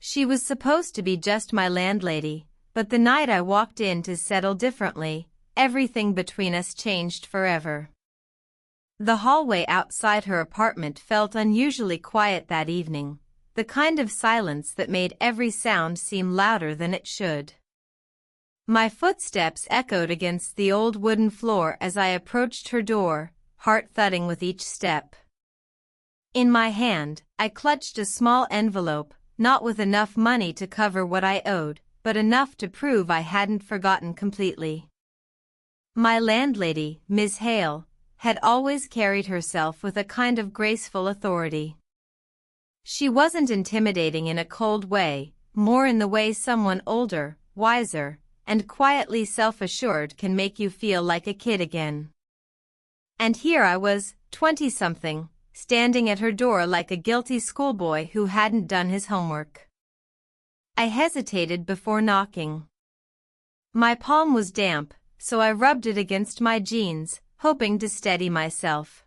She was supposed to be just my landlady, but the night I walked in to settle differently, everything between us changed forever. The hallway outside her apartment felt unusually quiet that evening, the kind of silence that made every sound seem louder than it should. My footsteps echoed against the old wooden floor as I approached her door, heart thudding with each step. In my hand, I clutched a small envelope, not with enough money to cover what I owed, but enough to prove I hadn't forgotten completely. My landlady, Miss Hale, had always carried herself with a kind of graceful authority. She wasn't intimidating in a cold way, more in the way someone older, wiser, and quietly self-assured can make you feel like a kid again. And here I was, 20-something, standing at her door like a guilty schoolboy who hadn't done his homework. I hesitated before knocking. My palm was damp, so I rubbed it against my jeans, hoping to steady myself.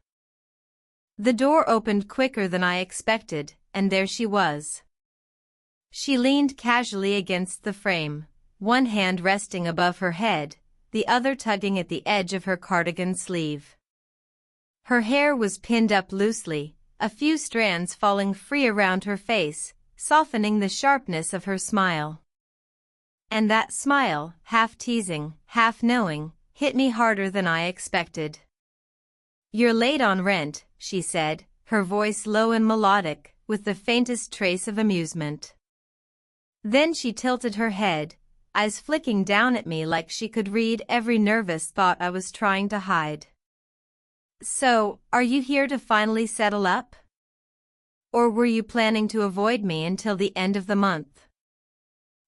The door opened quicker than I expected, and there she was. She leaned casually against the frame, one hand resting above her head, the other tugging at the edge of her cardigan sleeve. Her hair was pinned up loosely, a few strands falling free around her face, softening the sharpness of her smile. And that smile, half teasing, half knowing, hit me harder than I expected. "You're late on rent," she said, her voice low and melodic, with the faintest trace of amusement. Then she tilted her head, eyes flicking down at me like she could read every nervous thought I was trying to hide. "So, are you here to finally settle up? Or were you planning to avoid me until the end of the month?"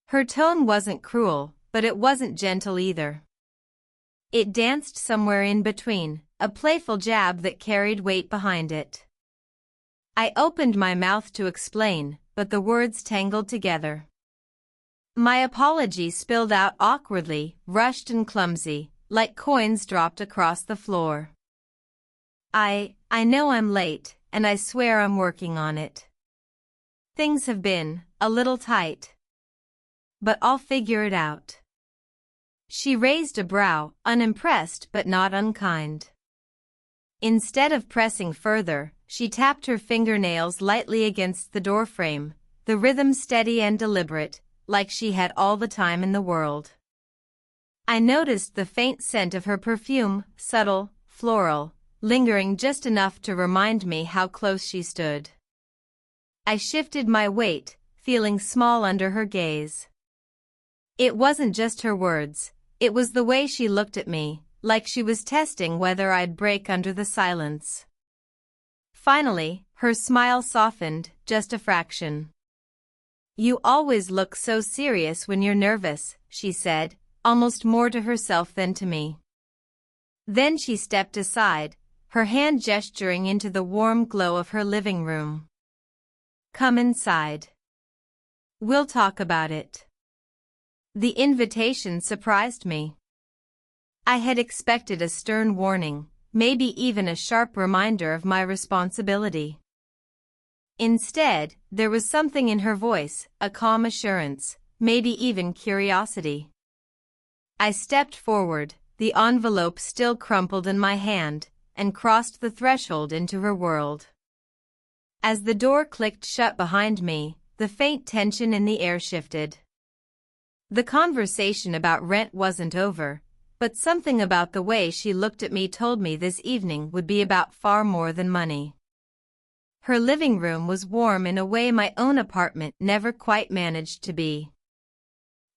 Her tone wasn't cruel, but it wasn't gentle either. It danced somewhere in between, a playful jab that carried weight behind it. I opened my mouth to explain, but the words tangled together. My apology spilled out awkwardly, rushed and clumsy, like coins dropped across the floor. I know I'm late, and I swear I'm working on it. Things have been a little tight. But I'll figure it out." She raised a brow, unimpressed but not unkind. Instead of pressing further, she tapped her fingernails lightly against the doorframe, the rhythm steady and deliberate, like she had all the time in the world. I noticed the faint scent of her perfume, subtle, floral, lingering just enough to remind me how close she stood. I shifted my weight, feeling small under her gaze. It wasn't just her words, it was the way she looked at me, like she was testing whether I'd break under the silence. Finally, her smile softened, just a fraction. "You always look so serious when you're nervous," she said, almost more to herself than to me. Then she stepped aside, her hand gesturing into the warm glow of her living room. "Come inside. We'll talk about it." The invitation surprised me. I had expected a stern warning, maybe even a sharp reminder of my responsibility. Instead, there was something in her voice, a calm assurance, maybe even curiosity. I stepped forward, the envelope still crumpled in my hand, and crossed the threshold into her world. As the door clicked shut behind me, the faint tension in the air shifted. The conversation about rent wasn't over, but something about the way she looked at me told me this evening would be about far more than money. Her living room was warm in a way my own apartment never quite managed to be.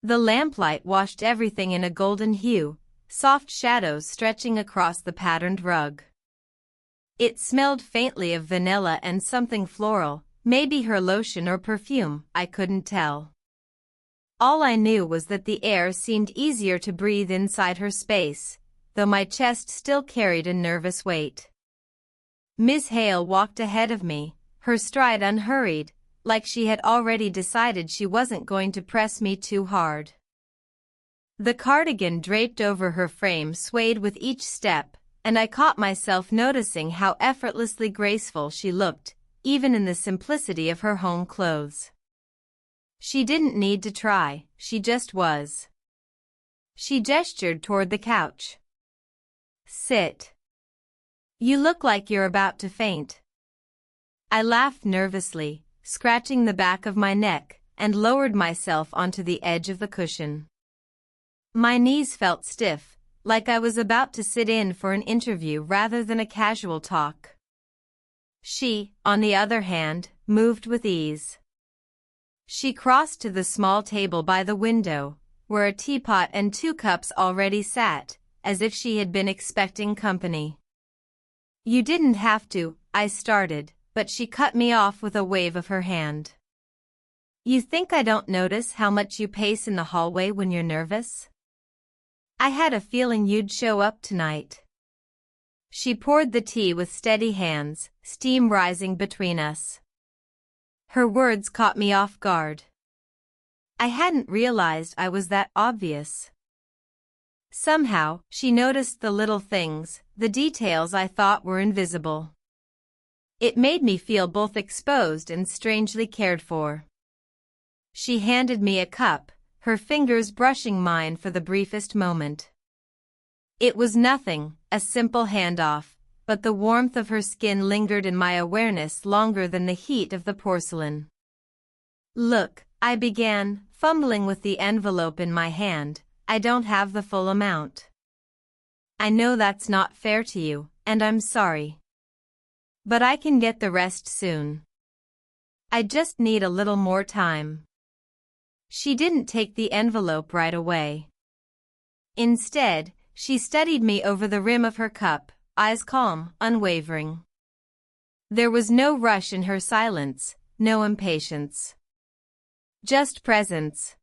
The lamplight washed everything in a golden hue, soft shadows stretching across the patterned rug. It smelled faintly of vanilla and something floral, maybe her lotion or perfume, I couldn't tell. All I knew was that the air seemed easier to breathe inside her space, though my chest still carried a nervous weight. Miss Hale walked ahead of me, her stride unhurried, like she had already decided she wasn't going to press me too hard. The cardigan draped over her frame swayed with each step, and I caught myself noticing how effortlessly graceful she looked, even in the simplicity of her home clothes. She didn't need to try, she just was. She gestured toward the couch. Sit. You look like you're about to faint. I laughed nervously, scratching the back of my neck, and lowered myself onto the edge of the cushion. My knees felt stiff, like I was about to sit in for an interview rather than a casual talk. She, on the other hand, moved with ease. She crossed to the small table by the window, where a teapot and 2 cups already sat, as if she had been expecting company. You didn't have to, I started, but she cut me off with a wave of her hand. You think I don't notice how much you pace in the hallway when you're nervous? I had a feeling you'd show up tonight. She poured the tea with steady hands, steam rising between us. Her words caught me off guard. I hadn't realized I was that obvious. Somehow, she noticed the little things, the details I thought were invisible. It made me feel both exposed and strangely cared for. She handed me a cup, her fingers brushing mine for the briefest moment. It was nothing, a simple handoff, but the warmth of her skin lingered in my awareness longer than the heat of the porcelain. Look, I began, fumbling with the envelope in my hand, I don't have the full amount. I know that's not fair to you, and I'm sorry. But I can get the rest soon. I just need a little more time. She didn't take the envelope right away. Instead, she studied me over the rim of her cup, eyes calm, unwavering. There was no rush in her silence, no impatience. Just presence.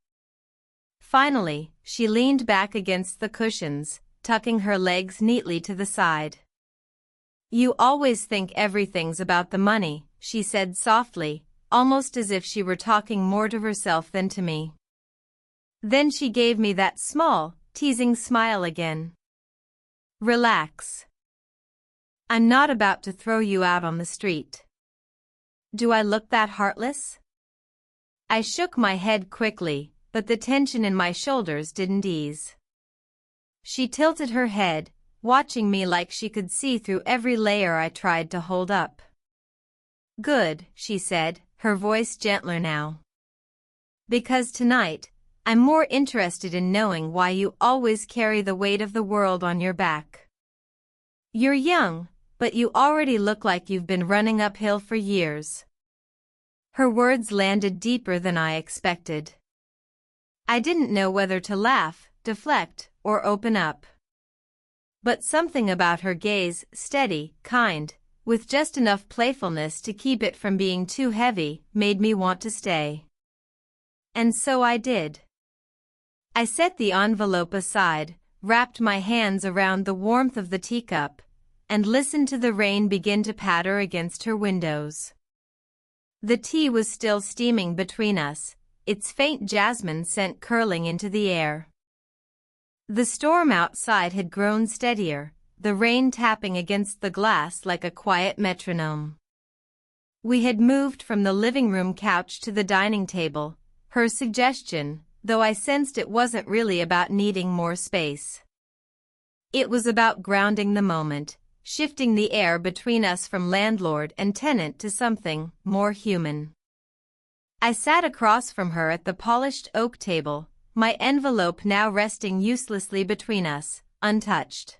Finally, she leaned back against the cushions, tucking her legs neatly to the side. You always think everything's about the money, she said softly, almost as if she were talking more to herself than to me. Then she gave me that small, teasing smile again. Relax. I'm not about to throw you out on the street. Do I look that heartless? I shook my head quickly, but the tension in my shoulders didn't ease. She tilted her head, watching me like she could see through every layer I tried to hold up. Good, she said, her voice gentler now. Because tonight, I'm more interested in knowing why you always carry the weight of the world on your back. You're young, but you already look like you've been running uphill for years. Her words landed deeper than I expected. I didn't know whether to laugh, deflect, or open up. But something about her gaze, steady, kind, with just enough playfulness to keep it from being too heavy, made me want to stay. And so I did. I set the envelope aside, wrapped my hands around the warmth of the teacup, and listened to the rain begin to patter against her windows. The tea was still steaming between us, its faint jasmine scent curling into the air. The storm outside had grown steadier, the rain tapping against the glass like a quiet metronome. We had moved from the living room couch to the dining table, her suggestion, though I sensed it wasn't really about needing more space. It was about grounding the moment, shifting the air between us from landlord and tenant to something more human. I sat across from her at the polished oak table, my envelope now resting uselessly between us, untouched.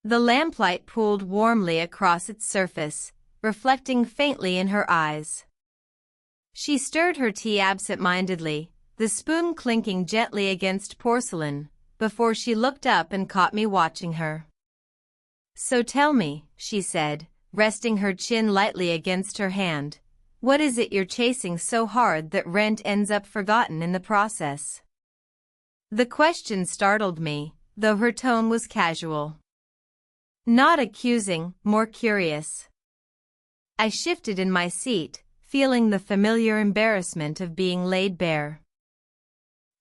The lamplight pooled warmly across its surface, reflecting faintly in her eyes. She stirred her tea absent-mindedly, the spoon clinking gently against porcelain, before she looked up and caught me watching her. So tell me, she said, resting her chin lightly against her hand, what is it you're chasing so hard that rent ends up forgotten in the process? The question startled me, though her tone was casual. Not accusing, more curious. I shifted in my seat, feeling the familiar embarrassment of being laid bare.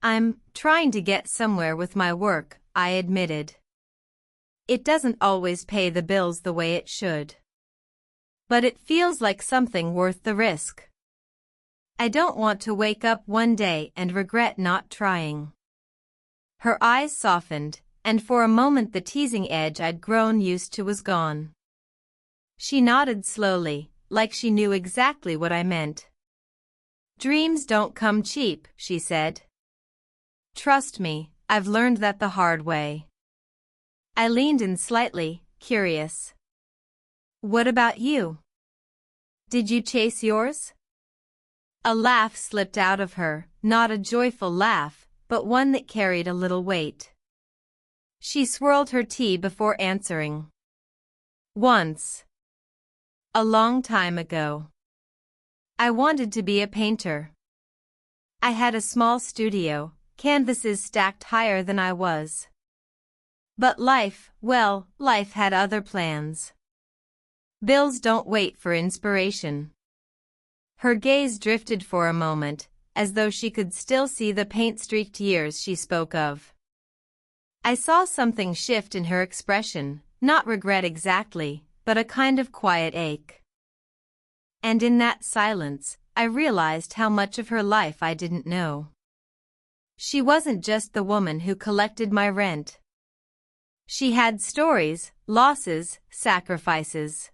I'm trying to get somewhere with my work, I admitted. It doesn't always pay the bills the way it should. But it feels like something worth the risk. I don't want to wake up one day and regret not trying. Her eyes softened, and for a moment the teasing edge I'd grown used to was gone. She nodded slowly, like she knew exactly what I meant. Dreams don't come cheap, she said. Trust me, I've learned that the hard way. I leaned in slightly, curious. What about you? Did you chase yours? A laugh slipped out of her, not a joyful laugh, but one that carried a little weight. She swirled her tea before answering. Once. A long time ago. I wanted to be a painter. I had a small studio, canvases stacked higher than I was. But life had other plans. Bills don't wait for inspiration. Her gaze drifted for a moment, as though she could still see the paint-streaked years she spoke of. I saw something shift in her expression, not regret exactly, but a kind of quiet ache. And in that silence, I realized how much of her life I didn't know. She wasn't just the woman who collected my rent. She had stories, losses, sacrifices.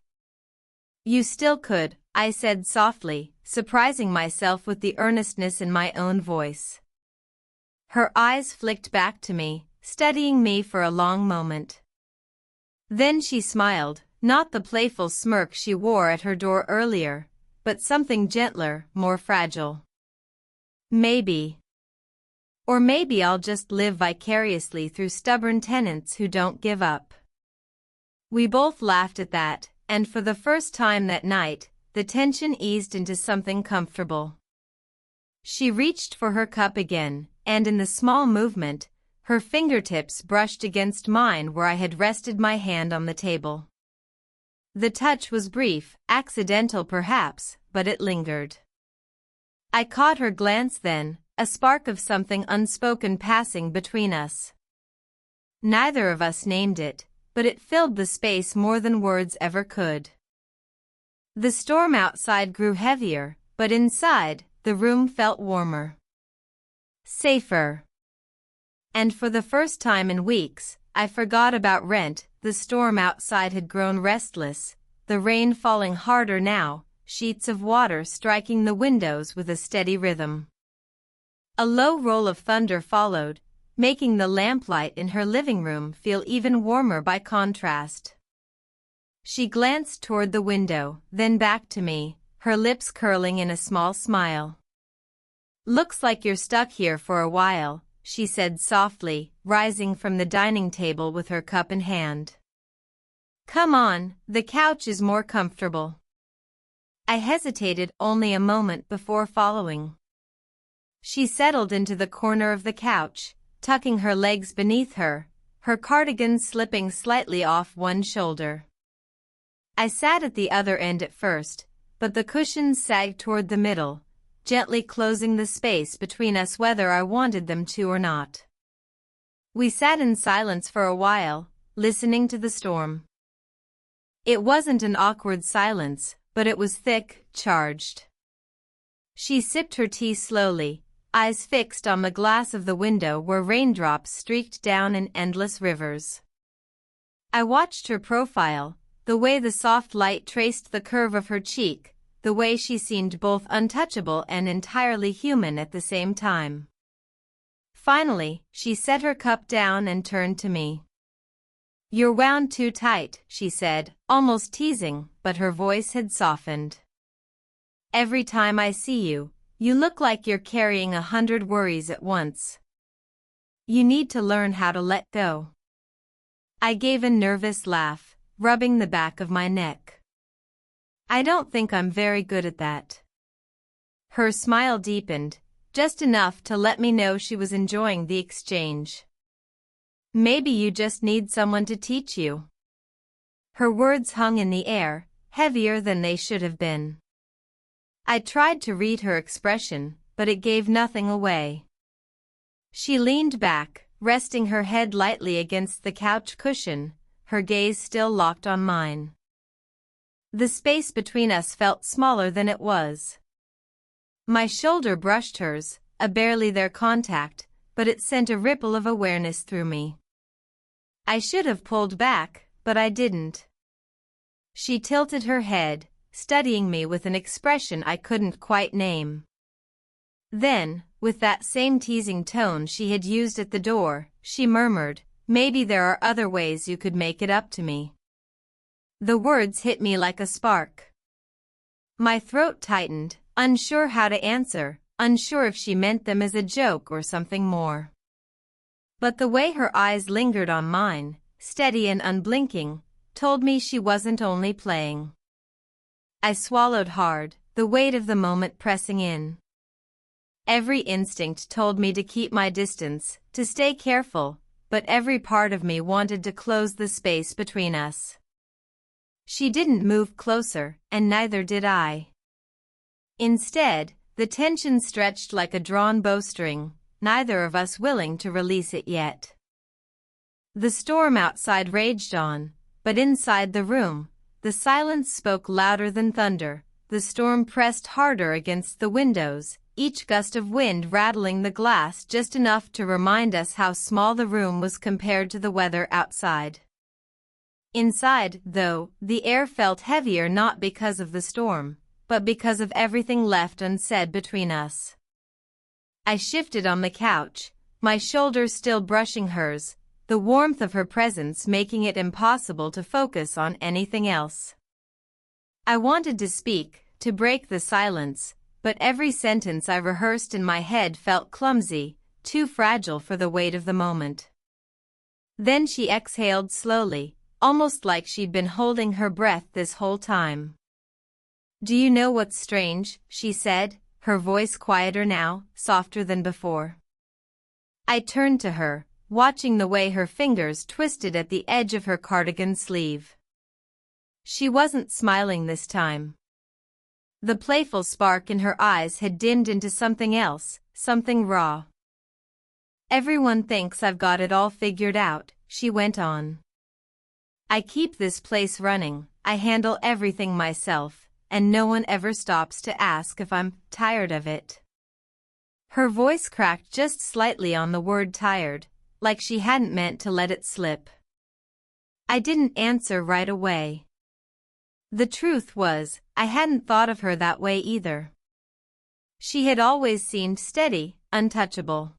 You still could, I said softly, surprising myself with the earnestness in my own voice. Her eyes flicked back to me, studying me for a long moment. Then she smiled, not the playful smirk she wore at her door earlier, but something gentler, more fragile. Maybe. Or maybe I'll just live vicariously through stubborn tenants who don't give up. We both laughed at that, and for the first time that night, the tension eased into something comfortable. She reached for her cup again, and in the small movement, her fingertips brushed against mine where I had rested my hand on the table. The touch was brief, accidental perhaps, but it lingered. I caught her glance then, a spark of something unspoken passing between us. Neither of us named it, but it filled the space more than words ever could. The storm outside grew heavier, but inside, the room felt warmer. Safer. And for the first time in weeks, I forgot about rent. The storm outside had grown restless, the rain falling harder now, sheets of water striking the windows with a steady rhythm. A low roll of thunder followed, making the lamplight in her living room feel even warmer by contrast. She glanced toward the window, then back to me, her lips curling in a small smile. Looks like you're stuck here for a while, she said softly, rising from the dining table with her cup in hand. Come on, the couch is more comfortable. I hesitated only a moment before following. She settled into the corner of the couch, tucking her legs beneath her, her cardigan slipping slightly off one shoulder. I sat at the other end at first, but the cushions sagged toward the middle, gently closing the space between us whether I wanted them to or not. We sat in silence for a while, listening to the storm. It wasn't an awkward silence, but it was thick, charged. She sipped her tea slowly, eyes fixed on the glass of the window where raindrops streaked down in endless rivers. I watched her profile, the way the soft light traced the curve of her cheek, the way she seemed both untouchable and entirely human at the same time. Finally, she set her cup down and turned to me. You're wound too tight, she said, almost teasing, but her voice had softened. Every time I see you, you look like you're carrying 100 worries at once. You need to learn how to let go. I gave a nervous laugh, rubbing the back of my neck. I don't think I'm very good at that. Her smile deepened, just enough to let me know she was enjoying the exchange. Maybe you just need someone to teach you. Her words hung in the air, heavier than they should have been. I tried to read her expression, but it gave nothing away. She leaned back, resting her head lightly against the couch cushion, her gaze still locked on mine. The space between us felt smaller than it was. My shoulder brushed hers, a barely there contact, but it sent a ripple of awareness through me. I should have pulled back, but I didn't. She tilted her head, studying me with an expression I couldn't quite name. Then, with that same teasing tone she had used at the door, she murmured, "Maybe there are other ways you could make it up to me." The words hit me like a spark. My throat tightened, unsure how to answer, unsure if she meant them as a joke or something more. But the way her eyes lingered on mine, steady and unblinking, told me she wasn't only playing. I swallowed hard, the weight of the moment pressing in. Every instinct told me to keep my distance, to stay careful, but every part of me wanted to close the space between us. She didn't move closer, and neither did I. Instead, the tension stretched like a drawn bowstring, neither of us willing to release it yet. The storm outside raged on, but inside the room, the silence spoke louder than thunder. The storm pressed harder against the windows, each gust of wind rattling the glass just enough to remind us how small the room was compared to the weather outside. Inside, though, the air felt heavier not because of the storm, but because of everything left unsaid between us. I shifted on the couch, my shoulders still brushing hers, the warmth of her presence making it impossible to focus on anything else. I wanted to speak, to break the silence, but every sentence I rehearsed in my head felt clumsy, too fragile for the weight of the moment. Then she exhaled slowly, almost like she'd been holding her breath this whole time. "Do you know what's strange?" she said, her voice quieter now, softer than before. I turned to her, watching the way her fingers twisted at the edge of her cardigan sleeve. She wasn't smiling this time. The playful spark in her eyes had dimmed into something else, something raw. "Everyone thinks I've got it all figured out," she went on. "I keep this place running, I handle everything myself, and no one ever stops to ask if I'm tired of it." Her voice cracked just slightly on the word tired, like she hadn't meant to let it slip. I didn't answer right away. The truth was, I hadn't thought of her that way either. She had always seemed steady, untouchable.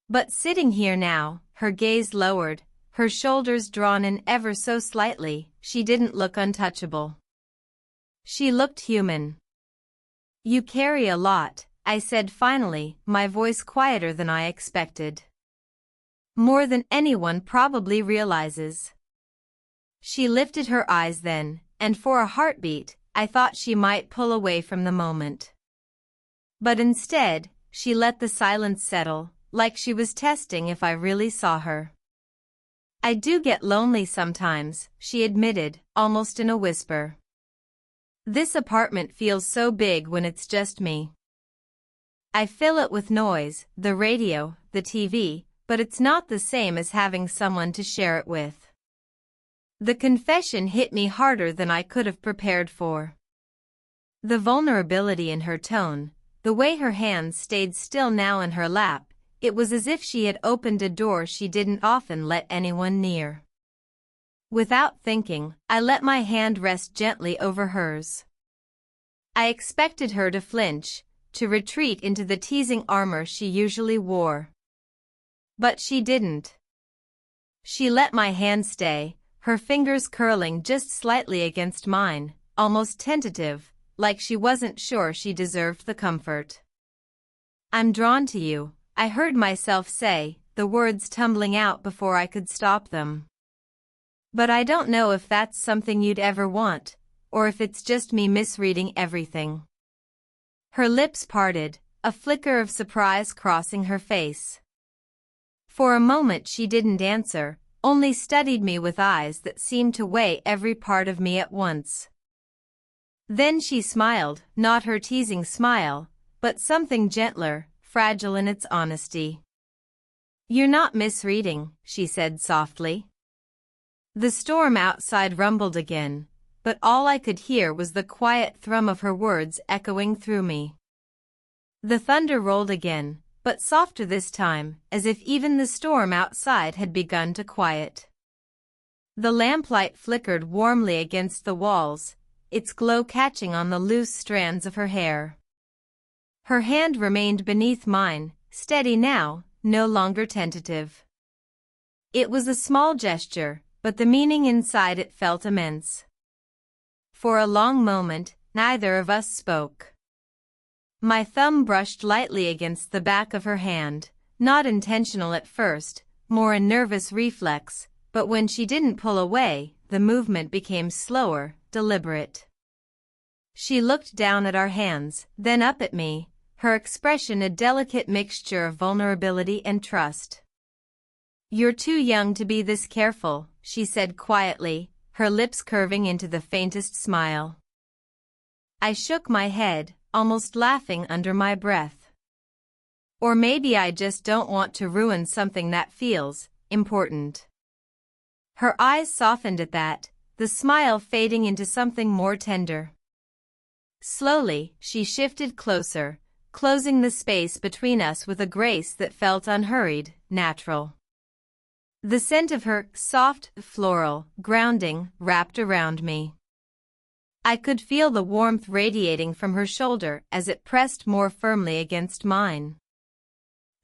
But sitting here now, her gaze lowered, her shoulders drawn in ever so slightly, she didn't look untouchable. She looked human. "You carry a lot," I said finally, my voice quieter than I expected. "More than anyone probably realizes." She lifted her eyes then, and for a heartbeat, I thought she might pull away from the moment. But instead, she let the silence settle, like she was testing if I really saw her. "I do get lonely sometimes," she admitted, almost in a whisper. "This apartment feels so big when it's just me. I fill it with noise, the radio, the TV, but it's not the same as having someone to share it with." The confession hit me harder than I could have prepared for. The vulnerability in her tone, the way her hands stayed still now in her lap, it was as if she had opened a door she didn't often let anyone near. Without thinking, I let my hand rest gently over hers. I expected her to flinch, to retreat into the teasing armor she usually wore. But she didn't. She let my hand stay, her fingers curling just slightly against mine, almost tentative, like she wasn't sure she deserved the comfort. "I'm drawn to you," I heard myself say, the words tumbling out before I could stop them. "But I don't know if that's something you'd ever want, or if it's just me misreading everything." Her lips parted, a flicker of surprise crossing her face. For a moment she didn't answer, only studied me with eyes that seemed to weigh every part of me at once. Then she smiled, not her teasing smile, but something gentler, fragile in its honesty. "You're not misreading," she said softly. The storm outside rumbled again, but all I could hear was the quiet thrum of her words echoing through me. The thunder rolled again, but softer this time, as if even the storm outside had begun to quiet. The lamplight flickered warmly against the walls, its glow catching on the loose strands of her hair. Her hand remained beneath mine, steady now, no longer tentative. It was a small gesture, but the meaning inside it felt immense. For a long moment, neither of us spoke. My thumb brushed lightly against the back of her hand, not intentional at first, more a nervous reflex, but when she didn't pull away, the movement became slower, deliberate. She looked down at our hands, then up at me, her expression a delicate mixture of vulnerability and trust. "You're too young to be this careful," she said quietly, her lips curving into the faintest smile. I shook my head, almost laughing under my breath. Or maybe I just don't want to ruin something that feels important. Her eyes softened at that, the smile fading into something more tender. Slowly, she shifted closer, closing the space between us with a grace that felt unhurried, natural. The scent of her, soft, floral, grounding, wrapped around me. I could feel the warmth radiating from her shoulder as it pressed more firmly against mine.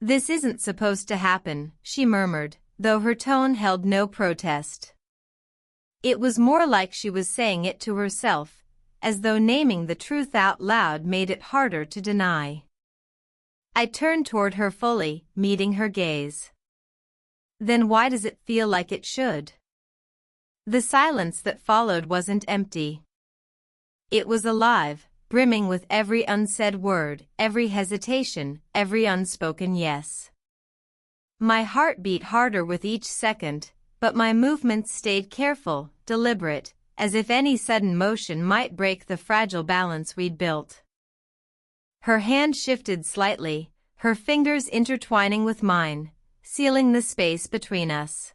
"This isn't supposed to happen," she murmured, though her tone held no protest. It was more like she was saying it to herself, as though naming the truth out loud made it harder to deny. I turned toward her fully, meeting her gaze. "Then why does it feel like it should?" The silence that followed wasn't empty. It was alive, brimming with every unsaid word, every hesitation, every unspoken yes. My heart beat harder with each second, but my movements stayed careful, deliberate, as if any sudden motion might break the fragile balance we'd built. Her hand shifted slightly, her fingers intertwining with mine, sealing the space between us.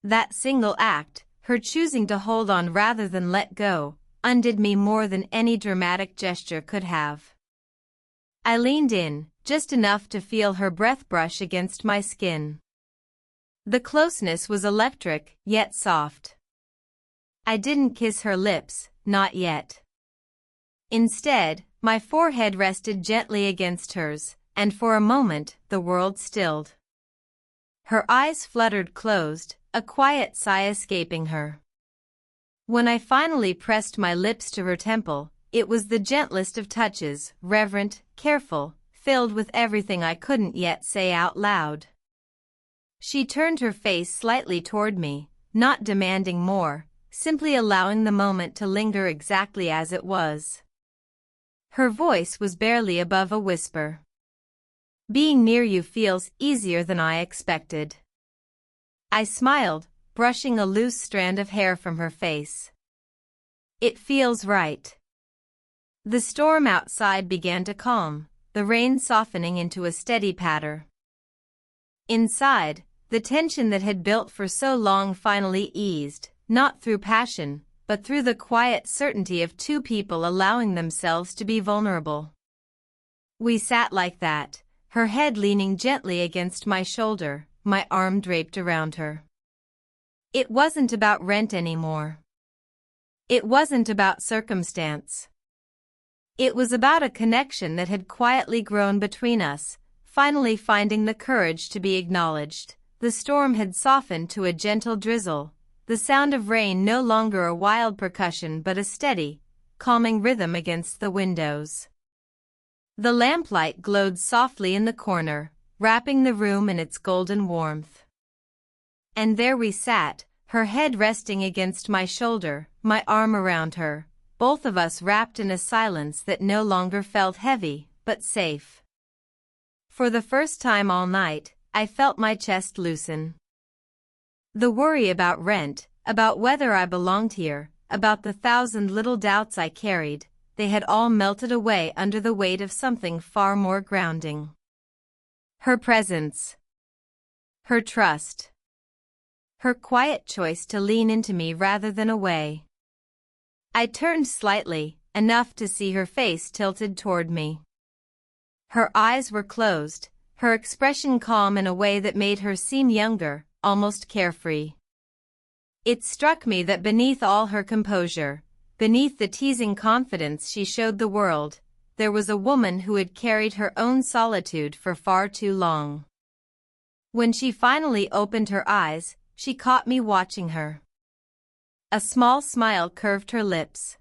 That single act, her choosing to hold on rather than let go, undid me more than any dramatic gesture could have. I leaned in, just enough to feel her breath brush against my skin. The closeness was electric, yet soft. I didn't kiss her lips, not yet. Instead, my forehead rested gently against hers, and for a moment, the world stilled. Her eyes fluttered closed, a quiet sigh escaping her. When I finally pressed my lips to her temple, it was the gentlest of touches, reverent, careful, filled with everything I couldn't yet say out loud. She turned her face slightly toward me, not demanding more, simply allowing the moment to linger exactly as it was. Her voice was barely above a whisper. "Being near you feels easier than I expected." I smiled, brushing a loose strand of hair from her face. "It feels right." The storm outside began to calm, the rain softening into a steady patter. Inside, the tension that had built for so long finally eased, not through passion, but through the quiet certainty of two people allowing themselves to be vulnerable. We sat like that, her head leaning gently against my shoulder, my arm draped around her. It wasn't about rent anymore. It wasn't about circumstance. It was about a connection that had quietly grown between us, finally finding the courage to be acknowledged. The storm had softened to a gentle drizzle, the sound of rain no longer a wild percussion but a steady, calming rhythm against the windows. The lamplight glowed softly in the corner, wrapping the room in its golden warmth. And there we sat, her head resting against my shoulder, my arm around her, both of us wrapped in a silence that no longer felt heavy, but safe. For the first time all night, I felt my chest loosen. The worry about rent, about whether I belonged here, about the thousand little doubts I carried, they had all melted away under the weight of something far more grounding. Her presence. Her trust. Her quiet choice to lean into me rather than away. I turned slightly, enough to see her face tilted toward me. Her eyes were closed, her expression calm in a way that made her seem younger, almost carefree. It struck me that beneath all her composure, beneath the teasing confidence she showed the world, there was a woman who had carried her own solitude for far too long. When she finally opened her eyes, she caught me watching her. A small smile curved her lips.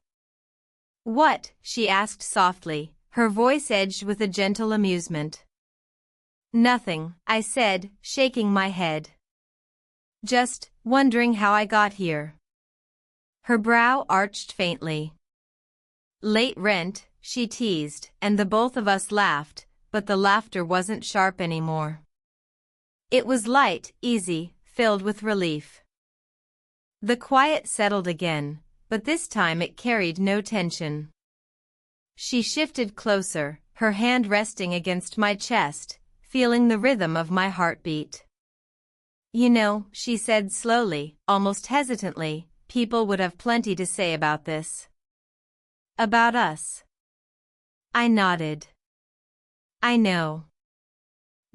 "What?" she asked softly, her voice edged with a gentle amusement. "Nothing," I said, shaking my head. "Just wondering how I got here." Her brow arched faintly. "Late rent," she teased, and the both of us laughed, but the laughter wasn't sharp anymore. It was light, easy, filled with relief. The quiet settled again, but this time it carried no tension. She shifted closer, her hand resting against my chest, feeling the rhythm of my heartbeat. "You know," she said slowly, almost hesitantly, "people would have plenty to say about this. About us." I nodded. "I know.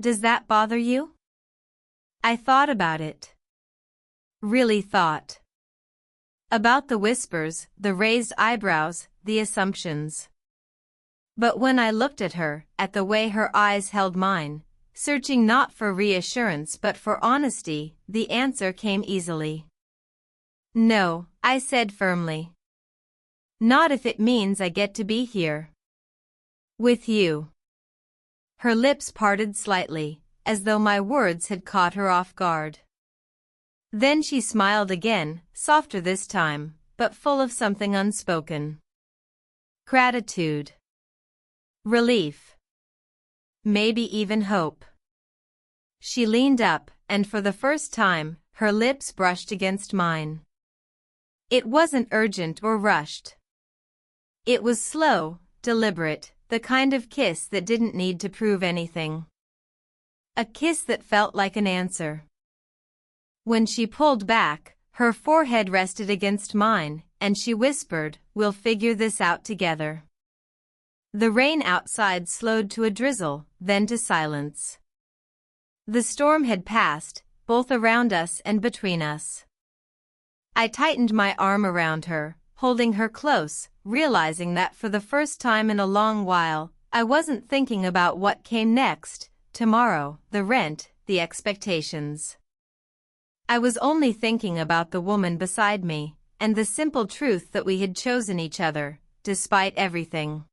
Does that bother you?" I thought about it. Really thought. About the whispers, the raised eyebrows, the assumptions. But when I looked at her, at the way her eyes held mine, searching not for reassurance but for honesty, the answer came easily. "No," I said firmly. "Not if it means I get to be here. With you." Her lips parted slightly, as though my words had caught her off guard. Then she smiled again, softer this time, but full of something unspoken. Gratitude. Relief. Maybe even hope. She leaned up, and for the first time, her lips brushed against mine. It wasn't urgent or rushed. It was slow, deliberate, the kind of kiss that didn't need to prove anything. A kiss that felt like an answer. When she pulled back, her forehead rested against mine, and she whispered, "We'll figure this out together." The rain outside slowed to a drizzle, then to silence. The storm had passed, both around us and between us. I tightened my arm around her, holding her close, realizing that for the first time in a long while, I wasn't thinking about what came next, tomorrow, the rent, the expectations. I was only thinking about the woman beside me, and the simple truth that we had chosen each other, despite everything.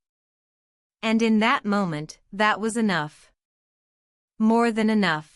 And in that moment, that was enough. More than enough.